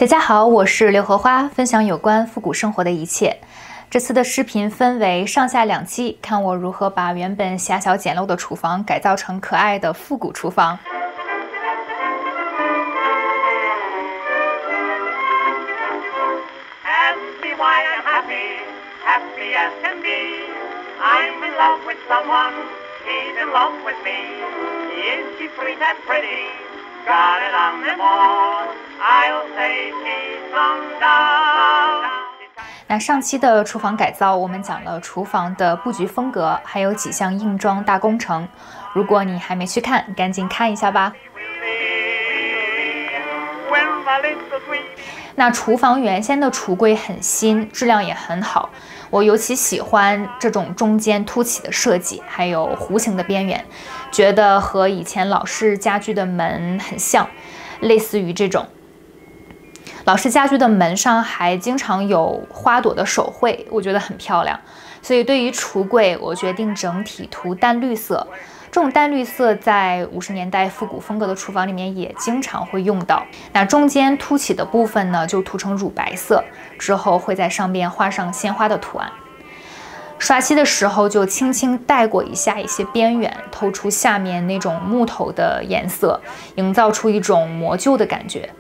大家好，我是刘荷花，分享有关复古生活的一切。这次的视频分为上下两期，看我如何把原本狭小简陋的厨房改造成可爱的复古厨房。那上期的厨房改造，我们讲了厨房的布局风格，还有几项硬装大工程。如果你还没去看，赶紧看一下吧。那厨房原先的橱柜很新，质量也很好。我尤其喜欢这种中间凸起的设计，还有弧形的边缘，觉得和以前老式家具的门很像，类似于这种。老式家具的门上还经常有花朵的手绘，我觉得很漂亮。所以对于橱柜，我决定整体涂淡绿色。这种淡绿色在50年代复古风格的厨房里面也经常会用到。那中间凸起的部分呢，就涂成乳白色，之后会在上边画上鲜花的图案。刷漆的时候就轻轻带过一下一些边缘，透出下面那种木头的颜色，营造出一种磨旧的感觉。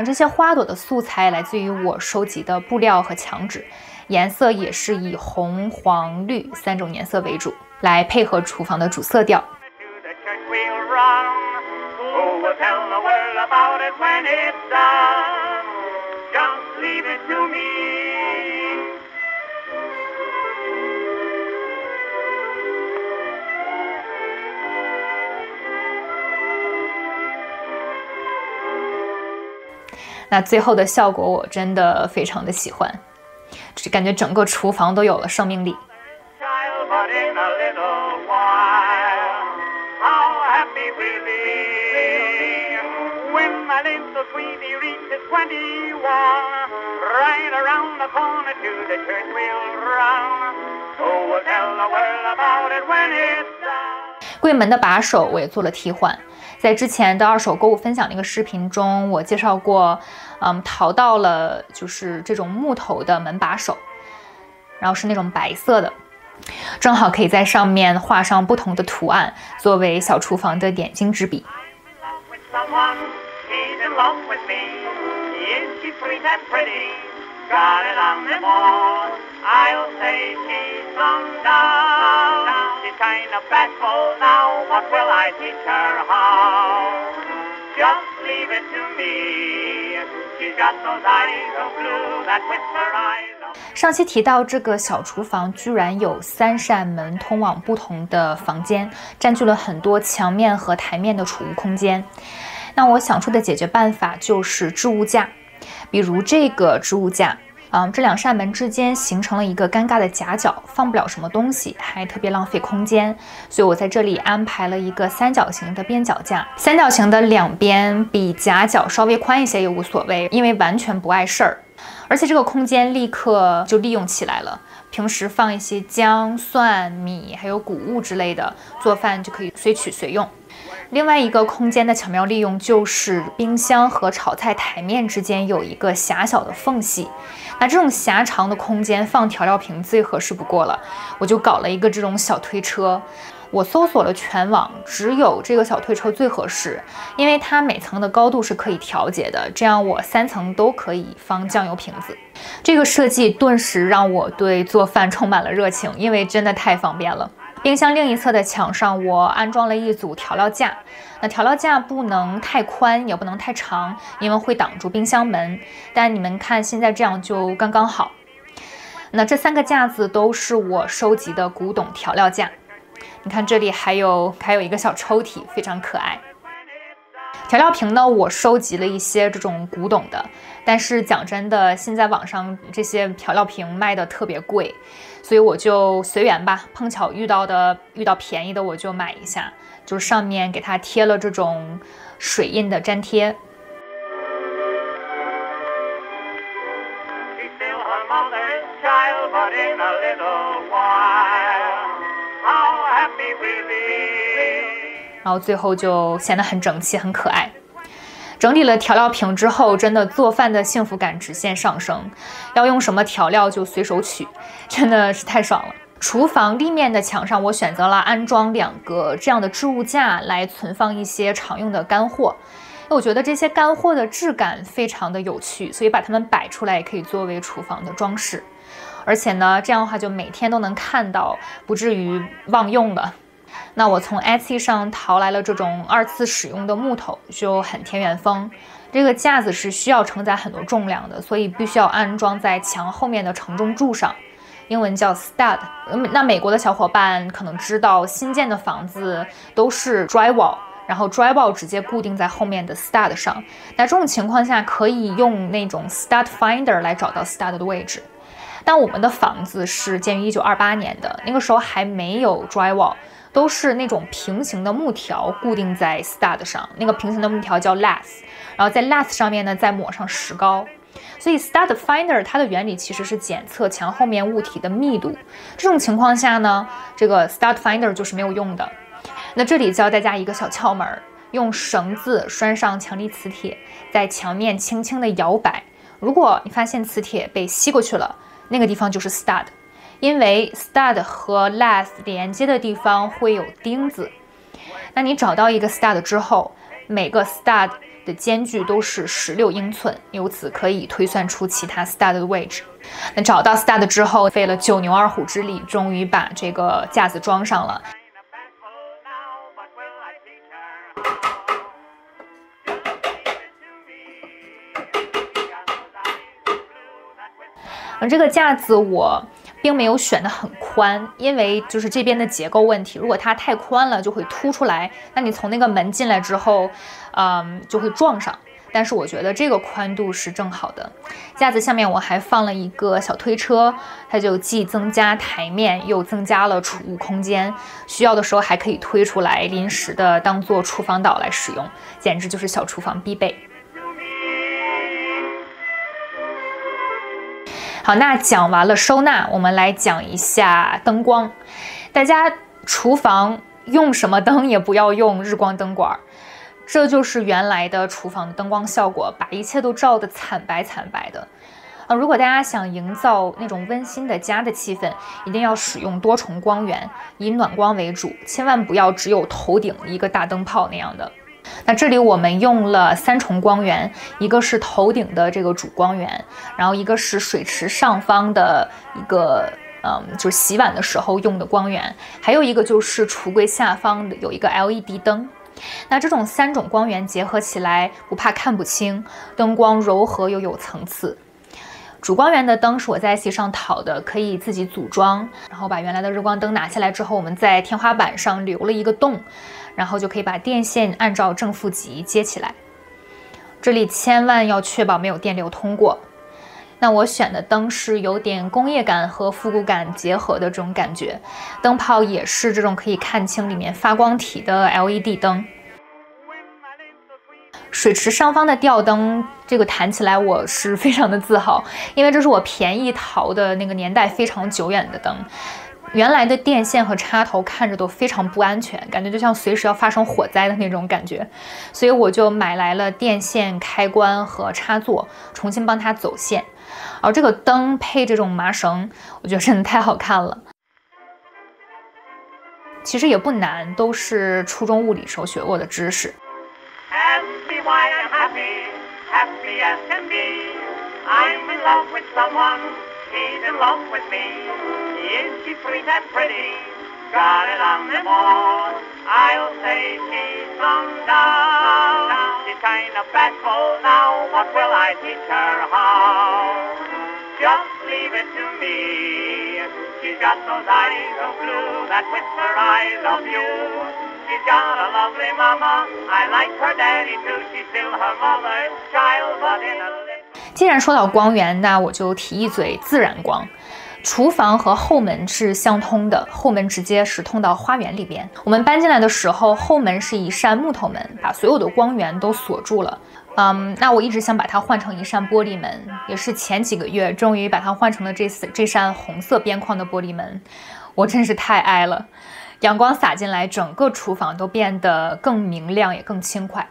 这些花朵的素材来自于我收集的布料和墙纸，颜色也是以红、黄、绿3种颜色为主，来配合厨房的主色调。那最后的效果我真的非常的喜欢，就是感觉整个厨房都有了生命力。柜门的把手我也做了替换，在之前的二手购物分享那个视频中，我介绍过，淘到了就是这种木头的门把手，然后是那种白色的，正好可以在上面画上不同的图案，作为小厨房的点睛之笔。上期提到这个小厨房居然有3扇门通往不同的房间，占据了很多墙面和台面的储物空间。那我想出的解决办法就是置物架，比如这个置物架。这2扇门之间形成了一个尴尬的夹角，放不了什么东西，还特别浪费空间，所以我在这里安排了一个3角形的边角架。3角形的两边比夹角稍微宽一些也无所谓，因为完全不碍事儿，而且这个空间立刻就利用起来了。平时放一些姜、蒜、米还有谷物之类的，做饭就可以随取随用。另外一个空间的巧妙利用就是冰箱和炒菜台面之间有一个狭小的缝隙，那这种狭长的空间放调料瓶最合适不过了，我就搞了一个这种小推车。我搜索了全网，只有这个小推车最合适，因为它每层的高度是可以调节的，这样我3层都可以放酱油瓶子。这个设计顿时让我对做饭充满了热情，因为真的太方便了。冰箱另一侧的墙上，我安装了一组调料架。那调料架不能太宽，也不能太长，因为会挡住冰箱门。但你们看，现在这样就刚刚好。那这3个架子都是我收集的古董调料架。你看这里还有一个小抽屉，非常可爱。调料瓶呢，我收集了一些这种古董的，但是讲真的，现在网上这些调料瓶卖的特别贵，所以我就随缘吧，碰巧遇到便宜的我就买一下，就是上面给它贴了这种水印的粘贴。but in a little while, how happy we'll be. 然后最后就显得很整齐、很可爱。整理了调料瓶之后，真的做饭的幸福感直线上升。要用什么调料就随手取，真的是太爽了。厨房立面的墙上，我选择了安装2个这样的置物架来存放一些常用的干货。我觉得这些干货的质感非常的有趣，所以把它们摆出来也可以作为厨房的装饰。而且呢，这样的话就每天都能看到，不至于忘用了。那我从 Etsy 上淘来了这种2次使用的木头，就很田园风。这个架子是需要承载很多重量的，所以必须要安装在墙后面的承重柱上，英文叫 stud。那美国的小伙伴可能知道，新建的房子都是 drywall， 然后 drywall 直接固定在后面的 stud 上。那这种情况下可以用那种 stud finder 来找到 stud 的位置。但我们的房子是建于1928年的，那个时候还没有 drywall， 都是那种平行的木条固定在 stud 上，那个平行的木条叫 lath， 然后在 lath 上面呢再抹上石膏。所以 stud finder 它的原理其实是检测墙后面物体的密度。这种情况下呢，这个 stud finder 就是没有用的。那这里教大家一个小窍门，用绳子拴上强力磁铁，在墙面轻轻的摇摆。如果你发现磁铁被吸过去了，那个地方就是 stud， 因为 stud 和 lath 连接的地方会有钉子。那你找到一个 stud 之后，每个 stud 的间距都是16英寸，由此可以推算出其他 stud 的位置。那找到 stud 之后，费了9牛2虎之力，终于把这个架子装上了。这个架子我并没有选得很宽，因为就是这边的结构问题，如果它太宽了就会凸出来，那你从那个门进来之后，就会撞上。但是我觉得这个宽度是正好的。架子下面我还放了一个小推车，它就既增加台面，又增加了储物空间，需要的时候还可以推出来，临时的当做厨房岛来使用，简直就是小厨房必备。好，那讲完了收纳，我们来讲一下灯光。大家厨房用什么灯也不要用日光灯管，这就是原来的厨房的灯光效果，把一切都照得惨白惨白的。如果大家想营造那种温馨的家的气氛，一定要使用多重光源，以暖光为主，千万不要只有头顶一个大灯泡那样的。那这里我们用了3重光源，一个是头顶的这个主光源，然后一个是水池上方的一个就是洗碗的时候用的光源，还有一个就是橱柜下方的有一个 LED 灯。那这种3种光源结合起来，不怕看不清，灯光柔和又有层次。主光源的灯是我在 Etsy 上淘的，可以自己组装，然后把原来的日光灯拿下来之后，我们在天花板上留了一个洞，然后就可以把电线按照正负极接起来。这里千万要确保没有电流通过。那我选的灯是有点工业感和复古感结合的这种感觉，灯泡也是这种可以看清里面发光体的 LED 灯。水池上方的吊灯，这个弹起来我是非常的自豪，因为这是我便宜淘的那个年代非常久远的灯。原来的电线和插头看着都非常不安全，感觉就像随时要发生火灾的那种感觉，所以我就买来了电线、开关和插座，重新帮它走线。而这个灯配这种麻绳，我觉得真的太好看了。其实也不难，都是初中物理时候学过的知识。Happy, why I'm happy, happy as can be. I'm in love with someone, he's in love with me. Is she sweet and pretty? Got it on them all. I'll say she's some doll. She's kind of bashful now, what will I teach her how? Just leave it to me. She's got those eyes of blue that whisper I love you.She's got a lovely mama, I like her daddy too. She's still her mother's child, but in a little... 既然说到光源，那我就提一嘴自然光。厨房和后门是相通的，后门直接是通到花园里边。我们搬进来的时候，后门是一扇木头门，把所有的光源都锁住了。那我一直想把它换成一扇玻璃门，也是前几个月终于把它换成了这扇红色边框的玻璃门，我真是太爱了。阳光洒进来，整个厨房都变得更明亮，也更轻快。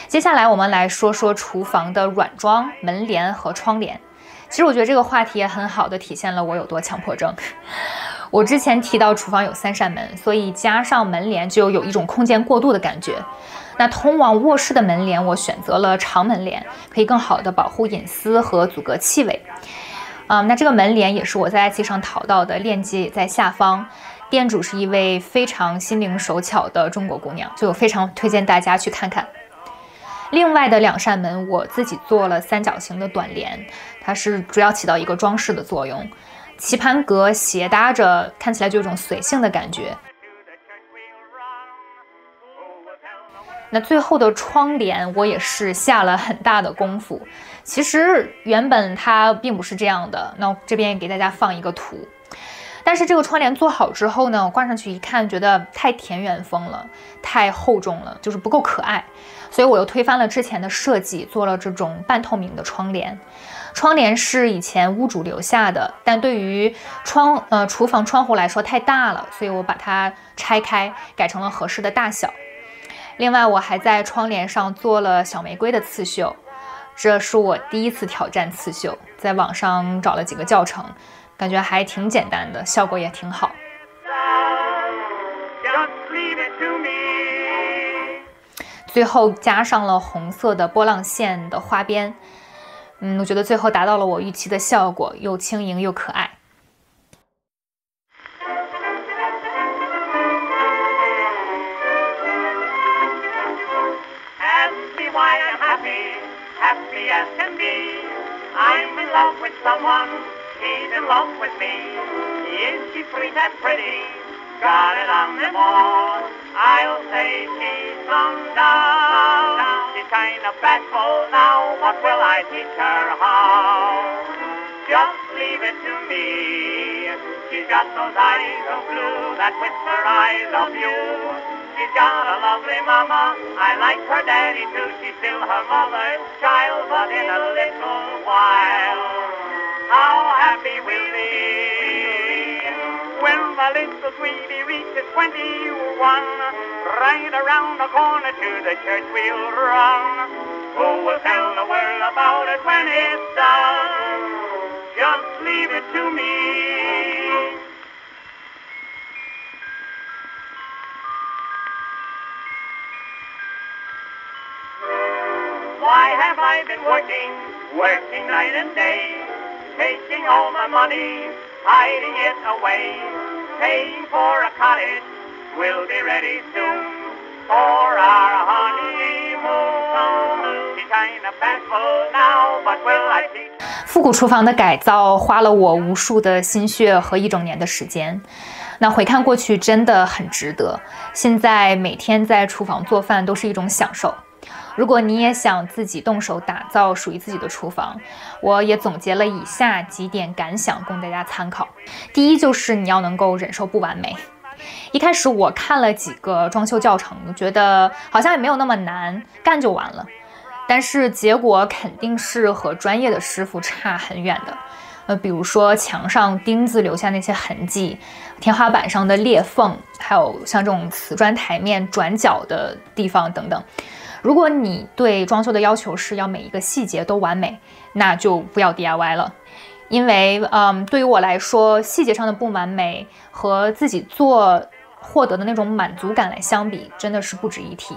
接下来我们来说说厨房的软装、门帘和窗帘。其实我觉得这个话题也很好的体现了我有多强迫症。我之前提到厨房有3扇门，所以加上门帘就有一种空间过渡的感觉。那通往卧室的门帘，我选择了长门帘，可以更好的保护隐私和阻隔气味。那这个门帘也是我在爱奇艺上淘到的，链接也在下方。店主是一位非常心灵手巧的中国姑娘，就非常推荐大家去看看。另外的2扇门，我自己做了3角形的短帘，它是主要起到一个装饰的作用。棋盘格斜搭着，看起来就有一种随性的感觉。那最后的窗帘，我也是下了很大的功夫。其实原本它并不是这样的，那这边也给大家放一个图。但是这个窗帘做好之后呢，我挂上去一看，觉得太田园风了，太厚重了，就是不够可爱。所以我又推翻了之前的设计，做了这种半透明的窗帘。窗帘是以前屋主留下的，但对于厨房窗户来说太大了，所以我把它拆开，改成了合适的大小。另外，我还在窗帘上做了小玫瑰的刺绣，这是我第一次挑战刺绣，在网上找了几个教程，感觉还挺简单的，效果也挺好。最后加上了红色的波浪线的花边，我觉得最后达到了我预期的效果，又轻盈又可爱。Happy as can be. I'm in love with someone, he's in love with me. Is she sweet and pretty? Got it on them all. I'll say she's come down. She's kind of bashful now, what will I teach her how? Just leave it to me. She's got those eyes of blue that whisper I love you. She's got a lovely mama, I like her daddy too. She's still her mother's child, but in a little while, how happy we'll be when the little sweetie reaches 21. Right around the corner to the church we'll run. Who will tell the world about it when it's done? Just leave it to me. Why have I been working night and day, taking all my money, hiding it away, paying for a cottage, we'll be ready soon for our honeymoon. She's kind of bashful now, but will I teach? 复古厨房的改造花了我无数的心血和1整年的时间，那回看过去真的很值得。现在每天在厨房做饭都是一种享受。如果你也想自己动手打造属于自己的厨房，我也总结了以下几点感想供大家参考。第一就是你要能够忍受不完美。一开始我看了几个装修教程，觉得好像也没有那么难，干就完了。但是结果肯定是和专业的师傅差很远的。比如说墙上钉子留下那些痕迹，天花板上的裂缝，还有像这种瓷砖台面转角的地方等等。如果你对装修的要求是要每一个细节都完美，那就不要 DIY 了。因为对于我来说，细节上的不完美和自己做获得的那种满足感来相比，真的是不值一提。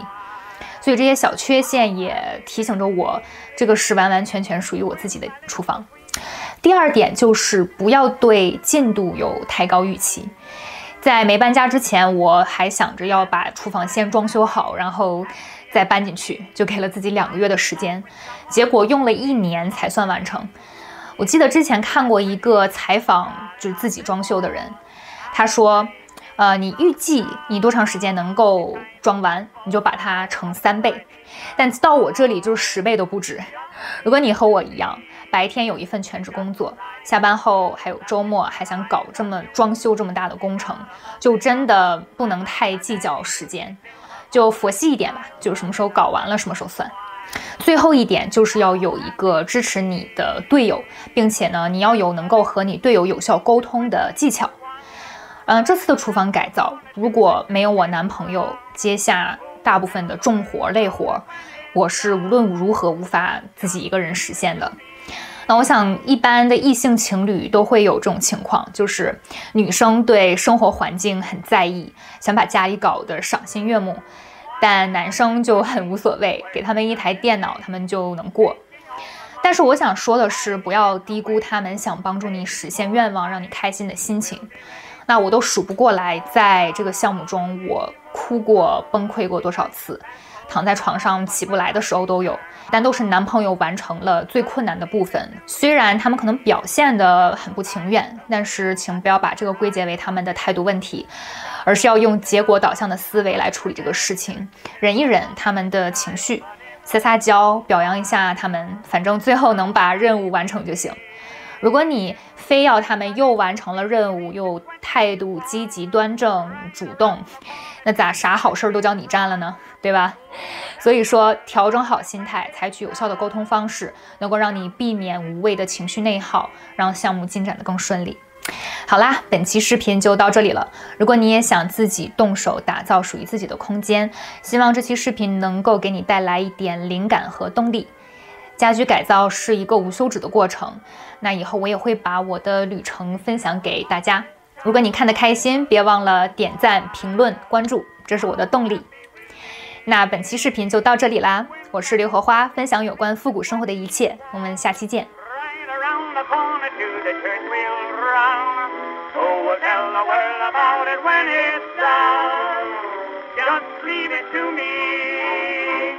所以这些小缺陷也提醒着我，这个是完完全全属于我自己的厨房。第二点就是不要对进度有太高预期。在没搬家之前，我还想着要把厨房先装修好，然后再搬进去，就给了自己2个月的时间，结果用了1年才算完成。我记得之前看过一个采访，就是自己装修的人，他说你预计你多长时间能够装完，你就把它乘3倍，但到我这里就是10倍都不止。如果你和我一样，白天有一份全职工作，下班后还有周末，还想搞装修这么大的工程，就真的不能太计较时间，就佛系一点吧，就什么时候搞完了什么时候算。最后一点就是要有一个支持你的队友，并且呢，你要有能够和你队友有效沟通的技巧。这次的厨房改造，如果没有我男朋友接下大部分的重活累活，我是无论如何无法自己一个人实现的。那我想一般的异性情侣都会有这种情况，就是女生对生活环境很在意，想把家里搞得赏心悦目，但男生就很无所谓，给他们一台电脑他们就能过。但是我想说的是，不要低估他们想帮助你实现愿望让你开心的心情。那我都数不过来，在这个项目中我哭过崩溃过多少次，躺在床上起不来的时候都有，但都是男朋友完成了最困难的部分。虽然他们可能表现得很不情愿，但是请不要把这个归结为他们的态度问题，而是要用结果导向的思维来处理这个事情，忍一忍他们的情绪，撒撒娇，表扬一下他们，反正最后能把任务完成就行。如果你非要他们又完成了任务，又态度积极端正主动，那咋啥好事都叫你占了呢？对吧？所以说，调整好心态，采取有效的沟通方式，能够让你避免无谓的情绪内耗，让项目进展得更顺利。好啦，本期视频就到这里了。如果你也想自己动手打造属于自己的空间，希望这期视频能够给你带来一点灵感和动力。家居改造是一个无休止的过程，那以后我也会把我的旅程分享给大家。如果你看得开心，别忘了点赞、评论、关注，这是我的动力。那本期视频就到这里啦，我是刘荷花，分享有关复古生活的一切，我们下期见。Just leave it to me.